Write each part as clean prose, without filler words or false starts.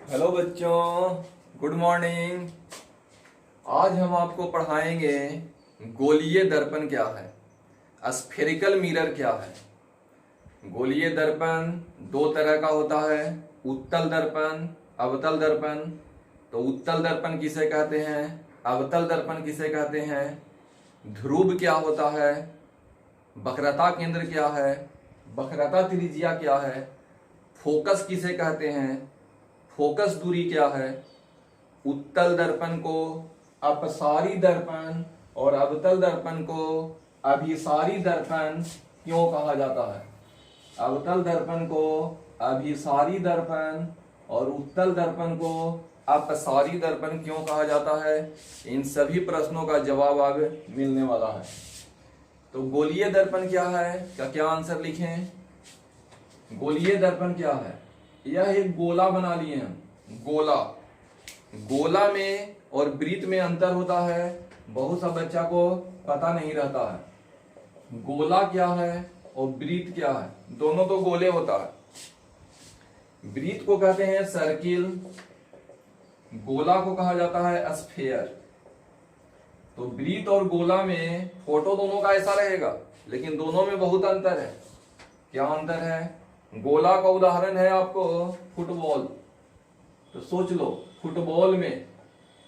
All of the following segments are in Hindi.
हेलो बच्चों, गुड मॉर्निंग। आज हम आपको पढ़ाएंगे गोलीय दर्पण क्या है, स्फेरिकल मिरर क्या है। गोलीय दर्पण दो तरह का होता है, उत्तल दर्पण, अवतल दर्पण। तो उत्तल दर्पण किसे कहते हैं, अवतल दर्पण किसे कहते हैं, ध्रुव क्या होता है, वक्रता केंद्र क्या है, वक्रता त्रिज्या क्या है, फोकस किसे कहते हैं, फोकस दूरी क्या है। उत्तल दर्पण को अपसारी दर्पण और अवतल दर्पण को अभिसारी दर्पण क्यों कहा जाता है। अवतल दर्पण को अभिसारी दर्पण और उत्तल दर्पण को अपसारी दर्पण क्यों कहा जाता है, इन सभी प्रश्नों का जवाब अब मिलने वाला है। तो गोलीय दर्पण क्या है, क्या आंसर लिखें। गोलीय दर्पण क्या है, यह एक गोला बना लिए हम। गोला में और वृत्त में अंतर होता है, बहुत सा बच्चा को पता नहीं रहता है। गोला क्या है और वृत्त क्या है, दोनों तो गोले होता है। वृत्त को कहते हैं सर्किल, गोला को कहा जाता है स्फीयर। तो वृत्त और गोला में फोटो दोनों का ऐसा रहेगा, लेकिन दोनों में बहुत अंतर है। क्या अंतर है, गोला का उदाहरण है आपको फुटबॉल। तो सोच लो, फुटबॉल में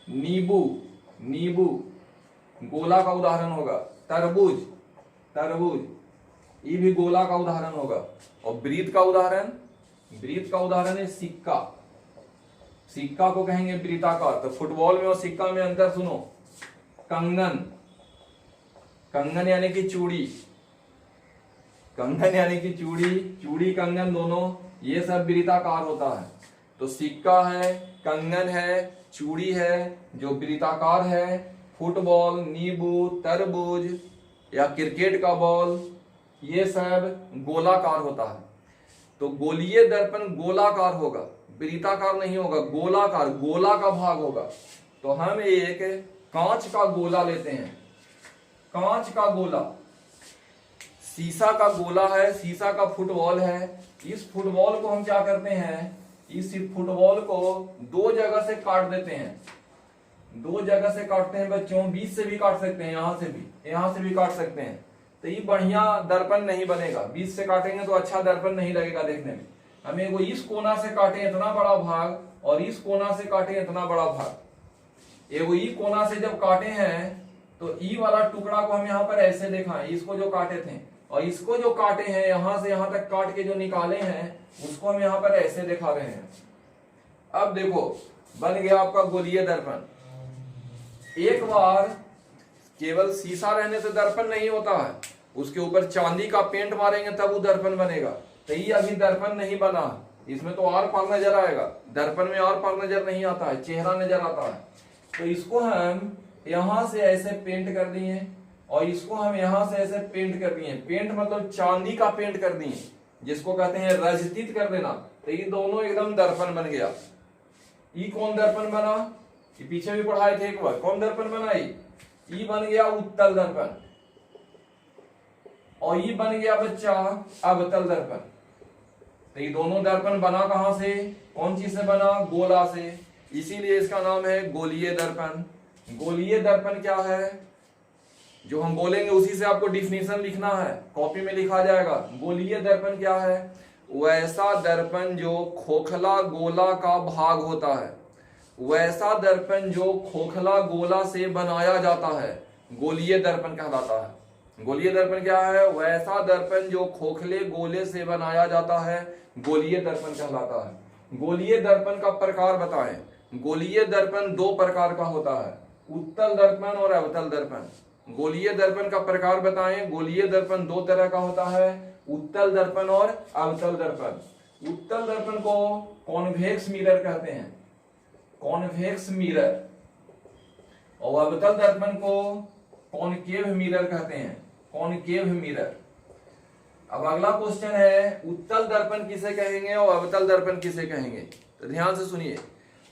नींबू गोला का उदाहरण होगा। तरबूज ये भी गोला का उदाहरण होगा। और वृत्त का उदाहरण है सिक्का को कहेंगे वृत्ताकार। तो फुटबॉल में और सिक्का में अंतर सुनो। कंगन यानी कि चूड़ी कंगन दोनों ये सब वृत्ताकार होता है। तो सिक्का है, कंगन है, चूड़ी है जो वृत्ताकार है। फुटबॉल, नींबू, तरबूज या क्रिकेट का बॉल ये सब गोलाकार होता है। तो गोलीय दर्पण गोलाकार होगा, वृत्ताकार नहीं होगा, गोलाकार, गोला का भाग होगा। तो हम एक कांच का गोला लेते हैं। कांच का गोला, शीशा का गोला है, शीशा का फुटबॉल है। इस फुटबॉल को हम क्या करते हैं, इस फुटबॉल को दो जगह से काट देते हैं। दो जगह से काटते हैं बच्चों, बीच से भी काट सकते हैं, यहां से भी काट सकते हैं। तो ये बढ़िया दर्पण नहीं बनेगा, बीच से काटेंगे तो अच्छा दर्पण नहीं लगेगा देखने में। हमें वो इस कोना से काटे इतना बड़ा भाग और इस कोना से काटे इतना बड़ा भाग। एगो ई कोना से जब काटे हैं तो ई वाला टुकड़ा को हम यहाँ पर ऐसे दिखाएं, इसको जो काटे थे, और इसको जो काटे हैं यहां से यहां तक काट के जो निकाले हैं उसको हम यहाँ पर ऐसे दिखा रहे हैं। अब देखो बन गया आपका गोलीय दर्पण। एक बार केवल शीशा रहने से दर्पण नहीं होता है, उसके ऊपर चांदी का पेंट मारेंगे तब वो दर्पण बनेगा। तो ये अभी दर्पण नहीं बना, इसमें तो आर पार नजर आएगा, दर्पण में आर पार नजर नहीं आता है, चेहरा नजर आता है। तो इसको हम यहां से ऐसे पेंट कर दिए और इसको हम यहां से ऐसे पेंट कर दिए। पेंट मतलब चांदी का पेंट कर दिए, जिसको कहते हैं रजतित कर देना। तो ये दोनों एकदम दर्पण बन गया। ये कौन दर्पण बना, ये पीछे भी पढ़ाए थे एक बार, कौन दर्पण बना, ये बन गया उत्तल दर्पण। और ये बन गया बच्चा अवतल दर्पण। तो ये दोनों दर्पण बना कहां से, कौन चीज से बना, गोला से, इसीलिए इसका नाम है गोलीय दर्पण। गोलीय दर्पण क्या है, जो हम बोलेंगे उसी से आपको डिफिनेशन लिखना है, कॉपी में लिखा जाएगा। गोलीय दर्पण क्या है, वैसा दर्पण जो खोखला गोला का भाग होता है, वैसा दर्पण जो खोखला गोला से बनाया जाता है, गोलीय दर्पण कहलाता है। गोलीय दर्पण क्या है, वैसा दर्पण जो खोखले गोले से बनाया जाता है, गोलीय दर्पण कहलाता है। गोलीय दर्पण का प्रकार बताएं। गोलीय दर्पण दो प्रकार का होता है, उत्तल दर्पण और अवतल दर्पण। गोलीय दर्पण का प्रकार बताएं। गोलीय दर्पण दो तरह का होता है, उत्तल दर्पण और अवतल दर्पण। उत्तल दर्पण को कॉन्वेक्स मिरर कहते हैं, कॉन्वेक्स मिरर। और अवतल दर्पण को कॉनकेव मिरर कहते हैं, कॉनकेव मिरर। अब अगला क्वेश्चन है, उत्तल दर्पण किसे कहेंगे और अवतल दर्पण किसे कहेंगे। तो ध्यान से सुनिए,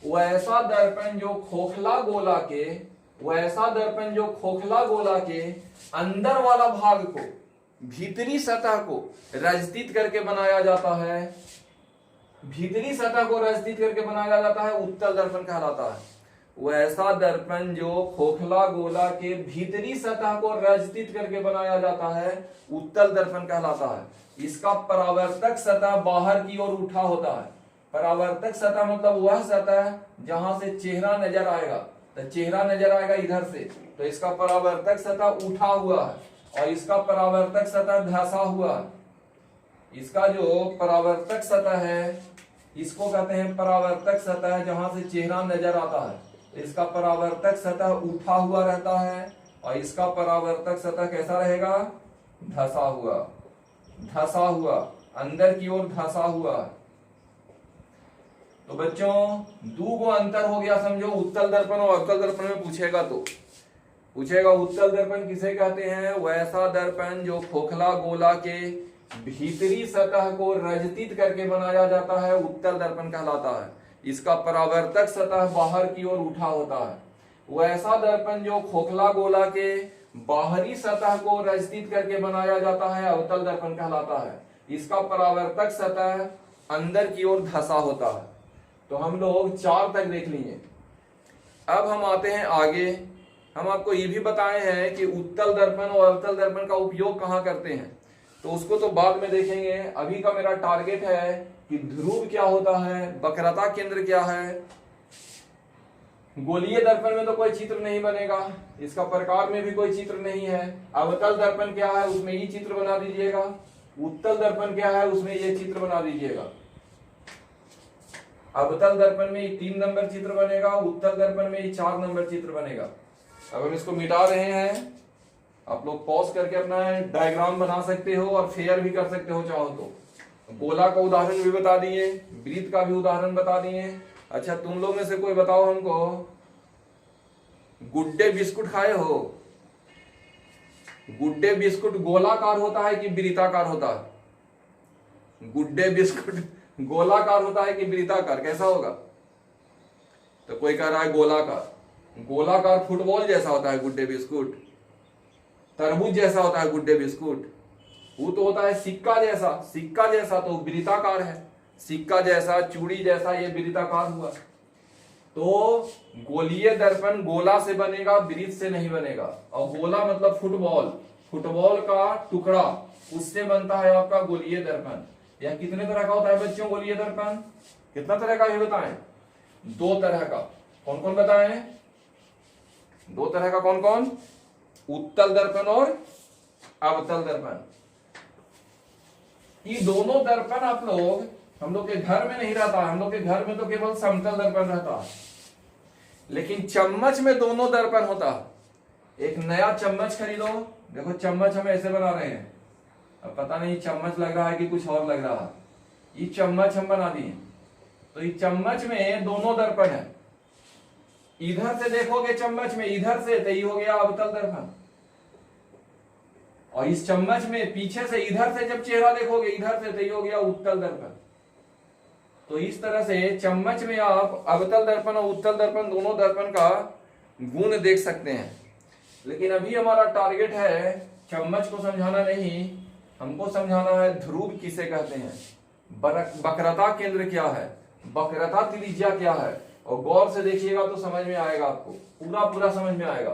वैसा दर्पण जो खोखला गोला के अंदर वाला भाग को, भीतरी सतह को रजतित करके बनाया जाता है, भीतरी सतह को रजतीत करके बनाया जाता है उत्तल दर्पण कहलाता है। वैसा दर्पण जो खोखला गोला के भीतरी सतह को रजतीत करके बनाया जाता है उत्तल दर्पण कहलाता है। इसका परावर्तक सतह बाहर की ओर उठा होता है। परावर्तक सतह मतलब वह सतह जहां से चेहरा नजर आएगा, तो चेहरा नजर आएगा इधर से, तो इसका परावर्तक सतह उठा हुआ है और इसका परावर्तक सतह धंसा हुआ है। इसका जो परावर्तक सतह है इसको कहते हैं परावर्तक सतह, जहां से चेहरा नजर आता है। इसका परावर्तक सतह उठा हुआ रहता है और इसका परावर्तक सतह कैसा रहेगा? धंसा हुआ, धंसा हुआ, अंदर की ओर धंसा हुआ। तो बच्चों दो गो अंतर हो गया समझो, उत्तल दर्पण और अवतल दर्पण में पूछेगा तो पूछेगा उत्तल दर्पण किसे कहते हैं? वैसा दर्पण जो खोखला गोला के भीतरी सतह को रजतीत करके बनाया जाता है उत्तल दर्पण कहलाता है। इसका परावर्तक सतह बाहर की ओर उठा होता है। वैसा दर्पण जो खोखला गोला के बाहरी सतह को रजतीत करके बनाया जाता है अवतल दर्पण कहलाता है। इसका परावर्तक सतह अंदर की ओर धंसा होता है। तो हम लोग 4 तक देख लिए। अब हम आते हैं आगे। हम आपको ये भी बताए हैं कि उत्तल दर्पण और अवतल दर्पण का उपयोग कहाँ करते हैं, तो उसको तो बाद में देखेंगे। अभी का मेरा टारगेट है कि ध्रुव क्या होता है, वक्रता केंद्र क्या है। गोलीय दर्पण में तो कोई चित्र नहीं बनेगा, इसका प्रकार में भी कोई चित्र नहीं है। अवतल दर्पण क्या है उसमें ये चित्र बना दीजिएगा। उत्तल दर्पण क्या है उसमें ये चित्र बना दीजिएगा। अवतल दर्पण में ये 3 नंबर चित्र बनेगा, उत्तल दर्पण में ये 4 नंबर चित्र बनेगा। अब हम इसको मिटा रहे हैं। आप लोग पॉज करके अपना डायग्राम बना सकते हो और फेयर भी कर सकते हो चाहो तो। गोला का उदाहरण भी बता दिए, वृत्त का भी उदाहरण बता दिए। अच्छा तुम लोग में से कोई बताओ हमको, गुड्डे बिस्कुट खाए हो? गुड्डे बिस्कुट गोलाकार होता है कि वृत्ताकार होता है? गुड्डे बिस्कुट गोलाकार होता है कि वृत्ताकार? कैसा होगा? तो कोई कह रहा है गोलाकार। गोलाकार फुटबॉल जैसा होता है गुड्डे बिस्कुट, तरबूज जैसा होता है गुड्डे बिस्कुट। वो तो होता है सिक्का जैसा, सिक्का जैसा तो वृत्ताकार है। सिक्का जैसा, चूड़ी जैसा, ये वृत्ताकार हुआ। तो गोलीय दर्पण गोला से बनेगा, वृत्त से नहीं बनेगा। और गोला मतलब फुटबॉल, फुटबॉल का टुकड़ा, उससे बनता है आपका गोलीय दर्पण। यह कितने तरह का होता है बच्चों गोलीय दर्पण? कितना तरह का ये बताएं? 2 तरह का। कौन कौन बताएं? 2 तरह का कौन कौन? उत्तल दर्पण और अवतल दर्पण। ये दोनों दर्पण आप लोग, हम लोग के घर में नहीं रहता है। हम लोग के घर में तो केवल समतल दर्पण रहता है, लेकिन चम्मच में दोनों दर्पण होता है। एक नया चम्मच खरीदो, देखो चम्मच हम ऐसे बना रहे हैं, अब पता नहीं चम्मच लग रहा है कि कुछ और लग रहा है। ये चम्मच हम बना दिए, तो ये चम्मच में दोनों दर्पण है। इधर से देखोगे चम्मच में, इधर से, तो ये हो गया अवतल दर्पण। और इस चम्मच में पीछे से, इधर से जब चेहरा देखोगे इधर से, तो ये हो गया उत्तल दर्पण। तो इस तरह से चम्मच में आप अवतल दर्पण और उत्तल दर्पण दोनों दर्पण का गुण देख सकते हैं। लेकिन अभी हमारा टारगेट है चम्मच को समझाना नहीं, हमको समझाना है ध्रुव किसे कहते हैं, वक्रता केंद्र क्या है, वक्रता त्रिज्या क्या है। और गौर से देखिएगा तो समझ में आएगा, आपको पूरा पूरा समझ में आएगा।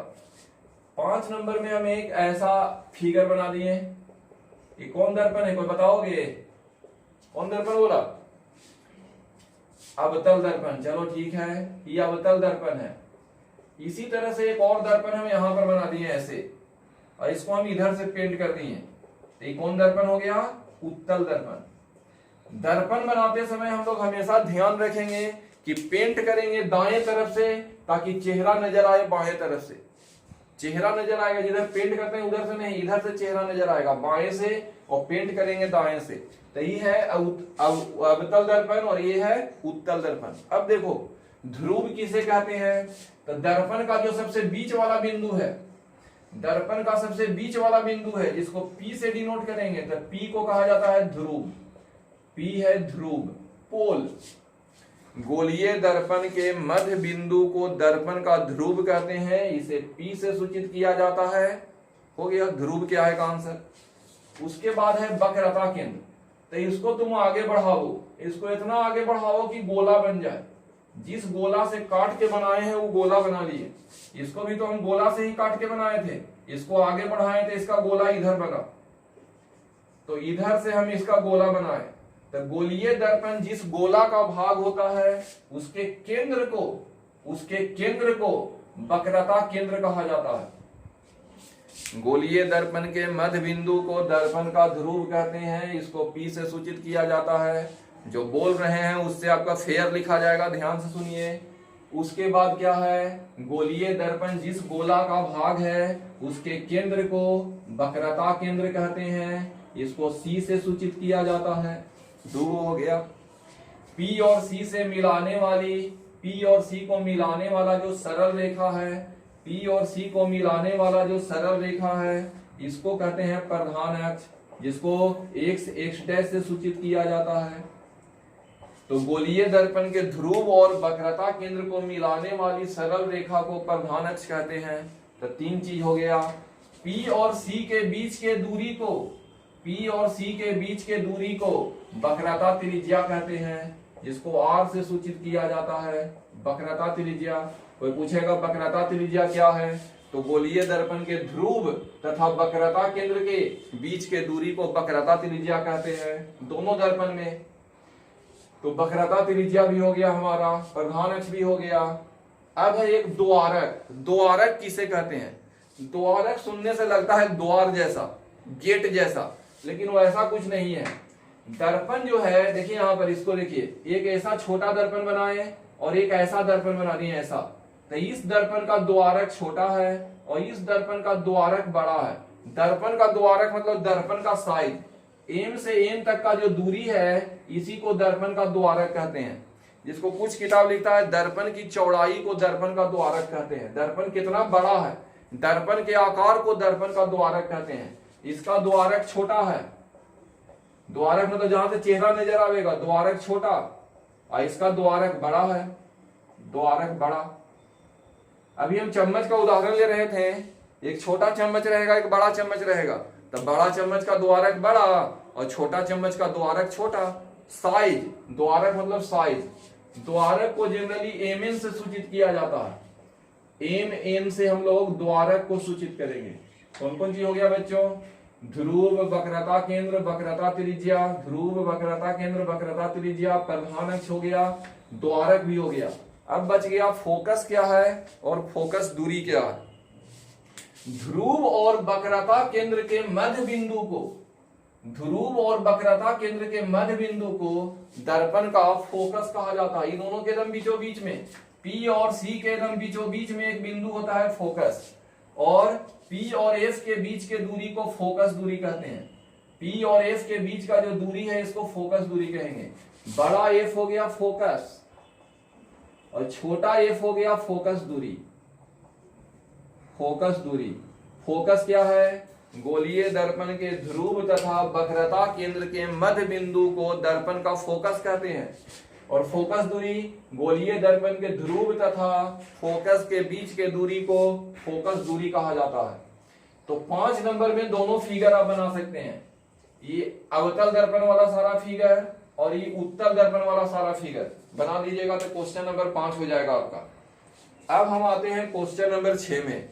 5 नंबर में हम एक ऐसा फिगर बना दिए। ये कौन दर्पण है, कोई बताओगे? कौन दर्पण बोला? अवतल दर्पण। चलो ठीक है, ये अवतल दर्पण है। इसी तरह से एक और दर्पण हम यहां पर बना दिए ऐसे, और इसको हम इधर से पेंट कर दिए। तो ये कौन दर्पण हो गया? उत्तल दर्पण। दर्पण बनाते समय हम लोग हमेशा ध्यान रखेंगे कि पेंट करेंगे दाएं तरफ से, ताकि चेहरा नजर आए बाएं तरफ से। चेहरा नजर आएगा, जिधर पेंट करते हैं उधर से नहीं, इधर से चेहरा नजर आएगा बाएं से, और पेंट करेंगे दाएं से। तो ये है अवतल दर्पण और ये है उत्तल दर्पण। अब देखो ध्रुव किसे कहते हैं, तो दर्पण का जो सबसे बीच वाला बिंदु है, दर्पण का सबसे बीच वाला बिंदु है, जिसको P से डिनोट करेंगे, तो P को कहा जाता है ध्रुव। P है ध्रुव, पोल। गोलीय दर्पण के मध्य बिंदु को दर्पण का ध्रुव कहते हैं, इसे P से सूचित किया जाता है। हो गया ध्रुव क्या है का आंसर। उसके बाद है वक्रता केंद्र। तो इसको तुम आगे बढ़ाओ, इसको इतना आगे बढ़ाओ कि गोला बन जाए। जिस गोला से काट के बनाए हैं वो गोला बना लिए। इसको भी तो हम गोला से ही काट के बनाए थे, इसको आगे बढ़ाए थे, इसका गोला इधर बना, तो इधर से हम इसका गोला बनाए। तो गोलीय दर्पण जिस गोला का भाग होता है उसके केंद्र को वक्रता केंद्र कहा जाता है। गोलीय दर्पण के मध्य बिंदु को दर्पण का ध्रुव कहते हैं, इसको P से सूचित किया जाता है। जो बोल रहे हैं उससे आपका फेयर लिखा जाएगा, ध्यान से सुनिए। उसके बाद क्या है, गोलीय दर्पण जिस गोला का भाग है उसके केंद्र को वक्रता केंद्र कहते हैं, इसको C से सूचित किया जाता है। दो हो गया। P और C से मिलाने वाली, P और C को मिलाने वाला जो सरल रेखा है, P और C को मिलाने वाला जो सरल रेखा है, इसको कहते हैं प्रधान अक्ष, जिसको x डैश से सूचित किया जाता है। तो गोलीय दर्पण के ध्रुव और वक्रता केंद्र को मिलाने वाली सरल रेखा को प्रधान अक्ष कहते हैं। तो तीन चीज हो गया। P और C के बीच के दूरी को, P और C के बीच के दूरी को वक्रता त्रिज्या कहते हैं, जिसको R से सूचित किया जाता है, वक्रता त्रिज्या। कोई पूछेगा वक्रता त्रिज्या क्या है, तो गोलीय दर्पण के ध्रुव तथा वक्रता केंद्र के बीच के दूरी को वक्रता त्रिज्या कहते हैं, दोनों दर्पण में। तो वक्रता त्रिज्या भी हो गया हमारा, प्रधान अक्ष भी हो गया। अब है एक द्वारक। द्वारक किसे कहते हैं? द्वारक सुनने से लगता है द्वार जैसा, गेट जैसा, लेकिन वो ऐसा कुछ नहीं है। दर्पण जो है, देखिए यहाँ पर, इसको देखिए, एक ऐसा छोटा दर्पण बनाए और एक ऐसा दर्पण बना दिए ऐसा। तो इस दर्पण का द्वारक छोटा है और इस दर्पण का द्वारक बड़ा है। दर्पण का द्वारक मतलब दर्पण का साइज, एम से एम तक का जो दूरी है, इसी को दर्पण का द्वारक कहते हैं। जिसको कुछ किताब लिखता है दर्पण की चौड़ाई को दर्पण का द्वारक कहते हैं। दर्पण कितना बड़ा है, दर्पण के आकार को दर्पण का द्वारक कहते हैं। इसका द्वारक छोटा है, द्वारक मतलब जहां से चेहरा नजर आएगा, द्वारक छोटा, और इसका द्वारक बड़ा है, द्वारक बड़ा। अभी हम चम्मच का उदाहरण ले रहे थे, एक छोटा चम्मच रहेगा, एक बड़ा चम्मच रहेगा। तो बड़ा चम्मच का द्वारक बड़ा और छोटा चम्मच का द्वारक छोटा। साइज, द्वारक मतलब साइज। द्वारक को जनरली एमएन से सूचित किया जाता है। एम से हम लोग द्वारक को सूचित करेंगे। कौन कौन चीज हो गया बच्चों? ध्रुव, वक्रता केंद्र, वक्रता त्रिज्या, ध्रुव, वक्रता केंद्र, वक्रता त्रिज्या, प्रधान अक्ष हो गया, द्वारक भी हो गया। अब बच गया फोकस क्या है और फोकस दूरी क्या है। ध्रुव और वक्रता केंद्र के मध्य बिंदु को, ध्रुव और वक्रता केंद्र के मध्य बिंदु को दर्पण का फोकस कहा जाता है। इन दोनों के एकदम बीचों बीच में, P और C के एकदम बीचों बीच में एक बिंदु होता है फोकस, और P और S के बीच के दूरी को फोकस दूरी कहते हैं। P और S के बीच का जो दूरी है इसको फोकस दूरी कहेंगे। बड़ा F हो गया फोकस और छोटा F हो गया फोकस दूरी। फोकस दूरी, फोकस क्या है? गोलीय दर्पण के ध्रुव तथा वक्रता केंद्र के मध्य बिंदु को दर्पण का फोकस कहते हैं, और फोकस दूरी गोलीय दर्पण के ध्रुव तथा फोकस के बीच के दूरी को फोकस दूरी कहा जाता है। तो 5 नंबर में दोनों फिगर आप बना सकते हैं। ये अवतल दर्पण वाला सारा फिगर और ये उत्तल दर्पण वाला सारा फिगर बना लीजिएगा तो क्वेश्चन नंबर 5 हो जाएगा आपका। अब हम आते हैं क्वेश्चन नंबर 6 में,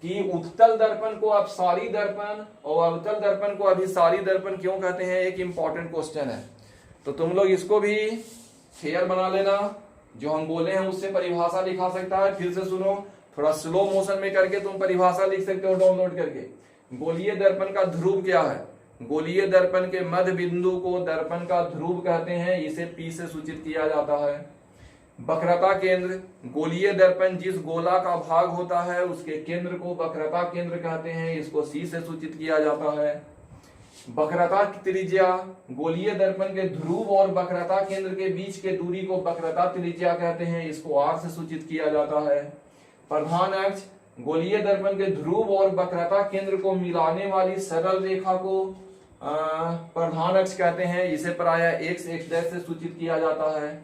कि उत्तल दर्पण को अपसारी दर्पण और अवतल दर्पण को अभिसारी दर्पण क्यों कहते हैं। एक इंपॉर्टेंट क्वेश्चन है, तो तुम लोग इसको भी फेयर बना लेना। जो हम बोले हैं उससे परिभाषा लिखा सकता है, फिर से सुनो, थोड़ा स्लो मोशन में करके तुम परिभाषा लिख सकते हो डाउनलोड करके। गोलीय दर्पण का ध्रुव क्या है? गोलीय दर्पण के मध्य बिंदु को दर्पण का ध्रुव कहते हैं, इसे P से सूचित किया जाता है। वक्रता केंद्र, गोलीय दर्पण जिस गोला का भाग होता है उसके केंद्र को वक्रता केंद्र कहते हैं, इसको C से सूचित किया जाता है। वक्रता त्रिज्या, गोलीय दर्पण के ध्रुव और वक्रता केंद्र के बीच के दूरी को वक्रता त्रिज्या कहते हैं, इसको R से सूचित किया जाता है। प्रधान अक्ष, गोलीय दर्पण के ध्रुव और वक्रता केंद्र को मिलाने वाली सरल रेखा को प्रधान अक्ष कहते हैं, इसे प्रायः x डैश से सूचित किया जाता है।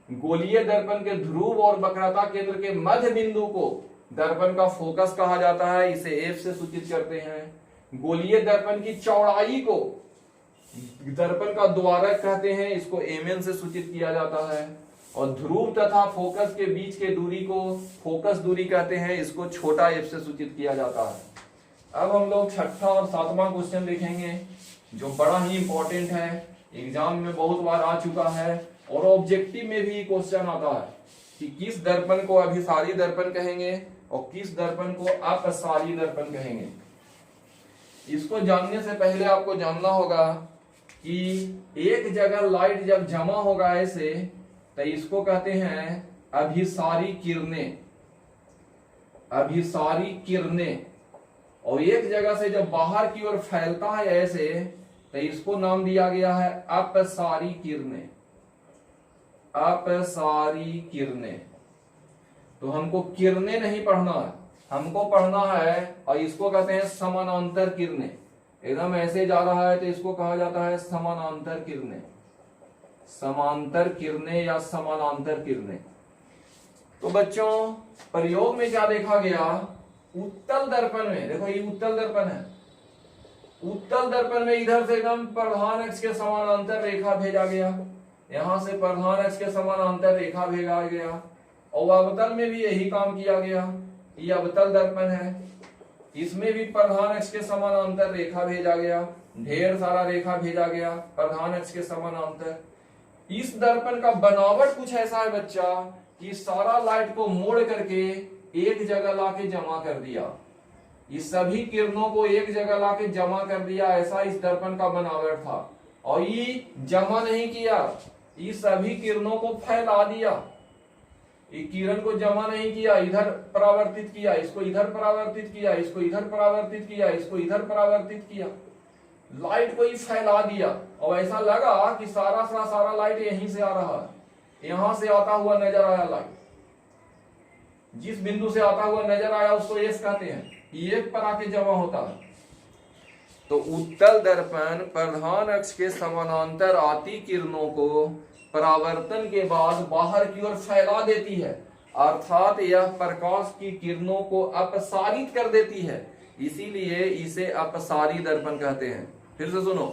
गोलीय दर्पण के ध्रुव और वक्रता केंद्र के मध्य बिंदु को दर्पण का फोकस कहा जाता है, इसे F से सूचित करते हैं। गोलीय दर्पण की चौड़ाई को दर्पण का द्वारक कहते हैं, इसको एमएन से सूचित किया जाता है। और ध्रुव तथा फोकस के बीच के दूरी को फोकस दूरी कहते हैं, इसको छोटा एफ से सूचित किया जाता है। अब हम लोग छठा और सातवां क्वेश्चन देखेंगे जो बड़ा ही इंपॉर्टेंट है, एग्जाम में बहुत बार आ चुका है और ऑब्जेक्टिव में भी क्वेश्चन आता है कि किस दर्पण को अभिसारी दर्पण कहेंगे और किस दर्पण को अपसारी दर्पण कहेंगे। इसको जानने से पहले आपको जानना होगा कि एक जगह लाइट जब जमा होगा ऐसे तो इसको कहते हैं अभिसारी किरणें, अभिसारी किरणें। और एक जगह से जब बाहर की ओर फैलता है ऐसे तो इसको नाम दिया गया है अपसारी किरणें, अपसारी किरणें। तो हमको किरणें नहीं पढ़ना है, हमको पढ़ना है और इसको कहते हैं समानांतर किरणें। एकदम ऐसे जा रहा है तो इसको कहा जाता है समानांतर किरणें, समांतर किरणें या समानांतर किरणें। तो बच्चों प्रयोग में क्या देखा गया, उत्तल दर्पण में, देखो ये उत्तल दर्पण है, उत्तल दर्पण में इधर से एकदम प्रधान अक्ष के समानांतर रेखा भेजा गया, यहां से प्रधान अक्ष के समानांतर रेखा भेजा गया। और अवतल में भी यही काम किया गया, ये अवतल दर्पण है, इसमें भी प्रधान अक्ष के समानांतर रेखा भेजा गया, ढेर सारा रेखा भेजा गया प्रधान अक्ष के समानांतर। इस दर्पण का बनावट कुछ ऐसा है बच्चा कि सारा लाइट को मोड़ करके एक जगह लाके जमा कर दिया, इस सभी किरणों को एक जगह लाके जमा कर दिया, ऐसा इस दर्पण का बनावट था। और ये जमा नहीं किया, इस सभी किरणों को फैला दिया, ये किरण को जमा नहीं किया, इधर परावर्तित किया, इसको इधर परावर्तित किया, इसको इधर परावर्तित किया, इसको इधर परावर्तित किया, लाइट को ही फैला दिया। और ऐसा लगा कि सारा लाइट यहीं से आ रहा है, यहां से आता हुआ नजर आया लाइट, जिस बिंदु से आता हुआ नजर आया उसको एस कहते हैं, एक पर आके जमा होता है। तो उत्तल दर्पण प्रधान अक्ष के समानांतर आती किरणों को परावर्तन के बाद बाहर की ओर फैला देती है, अर्थात यह प्रकाश की किरणों को अपसारित कर देती है, इसीलिए इसे अपसारी दर्पण कहते हैं। फिर से सुनो,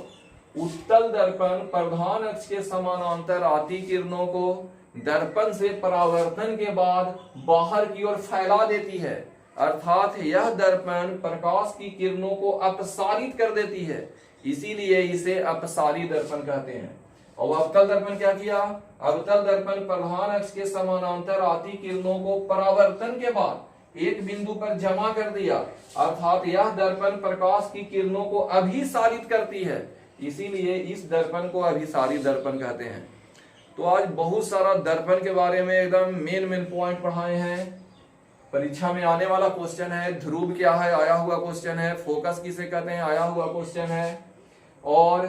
उत्तल दर्पण प्रधान अक्ष के समानांतर आती किरणों को दर्पण से परावर्तन के बाद बाहर की ओर फैला देती है, अर्थात यह दर्पण प्रकाश की किरणों को अपसारित कर देती है, इसीलिए इसे अपसारी दर्पण कहते हैं। और अवतल दर्पण क्या किया, अवतल दर्पण प्रधान अक्ष के समानांतर आती किरणों को परावर्तन के बाद एक बिंदु पर जमा कर दिया, अर्थात यह दर्पण प्रकाश की किरणों को अभिसारित करती है, इसीलिए इस दर्पण को अभिसारी दर्पण कहते हैं। तो आज बहुत सारा दर्पण के बारे में एकदम मेन पॉइंट पढ़ाए हैं। परीक्षा में आने वाला क्वेश्चन है, ध्रुव क्या है, आया हुआ क्वेश्चन है, फोकस किसे कहते हैं, आया हुआ क्वेश्चन है, और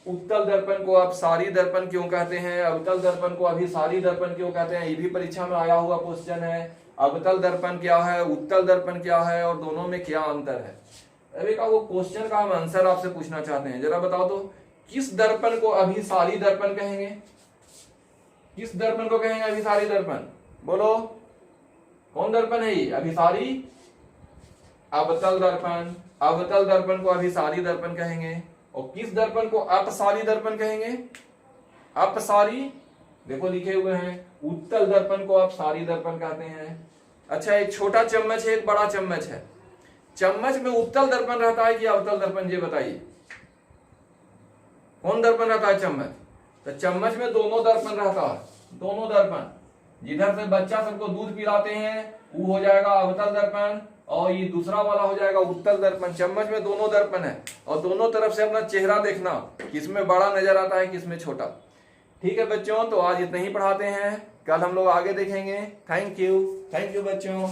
उत्तल दर्पण को अपसारी दर्पण क्यों कहते हैं, अवतल दर्पण को अभिसारी दर्पण क्यों कहते हैं, ये भी परीक्षा में आया हुआ क्वेश्चन है। अवतल दर्पण क्या है, उत्तल दर्पण क्या है और दोनों में क्या अंतर है। अभी का वो क्वेश्चन का हम आंसर आपसे पूछना चाहते हैं, जरा बताओ तो किस दर्पण को अभिसारी दर्पण कहेंगे, किस दर्पण को कहेंगे अभिसारी दर्पण, बोलो कौन दर्पण है ये, अभिसारी अवतल दर्पण, अवतल दर्पण को अभिसारी दर्पण कहेंगे। और किस दर्पण को अपसारी दर्पण कहेंगे, अपसारी देखो लिखे हुए हैं, उत्तल दर्पण को अपसारी दर्पण कहते हैं। अच्छा, एक छोटा चम्मच है, एक बड़ा चम्मच है, चम्मच में उत्तल दर्पण रहता है कि अवतल दर्पण, ये बताइए कौन दर्पण रहता है चम्मच, तो चम्मच में दोनों दर्पण रहता है, दोनों दर्पण, जिधर से बच्चा सबको दूध पिलाते हैं वो हो जाएगा अवतल दर्पण और ये दूसरा वाला हो जाएगा उत्तल दर्पण। चम्मच में दोनों दर्पण है और दोनों तरफ से अपना चेहरा देखना, किसमें बड़ा नजर आता है किसमें छोटा। ठीक है बच्चों, तो आज इतना ही पढ़ाते हैं, कल हम लोग आगे देखेंगे। थैंक यू बच्चों।